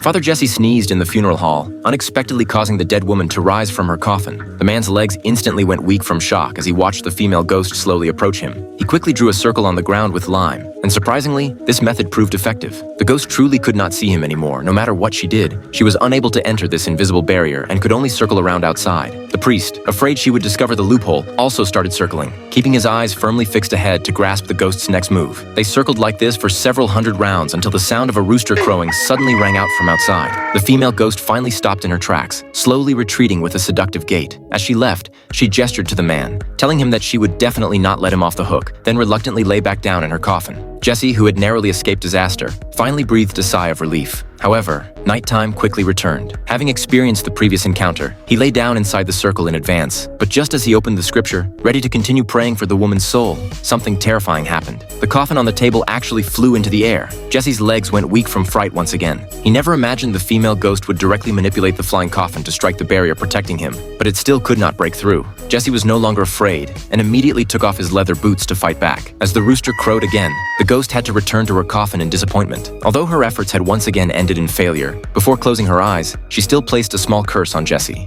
Father Jesse sneezed in the funeral hall, unexpectedly causing the dead woman to rise from her coffin. The man's legs instantly went weak from shock as he watched the female ghost slowly approach him. He quickly drew a circle on the ground with lime, and surprisingly, this method proved effective. The ghost truly could not see him anymore. No matter what she did, she was unable to enter this invisible barrier and could only circle around outside. The priest, afraid she would discover the loophole, also started circling, keeping his eyes firmly fixed ahead to grasp the ghost's next move. They circled like this for several hundred rounds until the sound of a rooster crowing suddenly rang out from outside. The female ghost finally stopped in her tracks, slowly retreating with a seductive gait. As she left, she gestured to the man, telling him that she would definitely not let him off the hook, then reluctantly lay back down in her coffin. Jesse, who had narrowly escaped disaster, finally breathed a sigh of relief. However, nighttime quickly returned. Having experienced the previous encounter, he lay down inside the circle in advance. But just as he opened the scripture, ready to continue praying for the woman's soul, something terrifying happened. The coffin on the table actually flew into the air. Jesse's legs went weak from fright once again. He never imagined the female ghost would directly manipulate the flying coffin to strike the barrier protecting him, but it still could not break through. Jesse was no longer afraid and immediately took off his leather boots to fight back. As the rooster crowed again, the ghost had to return to her coffin in disappointment. Although her efforts had once again ended in failure, before closing her eyes, she still placed a small curse on Jesse.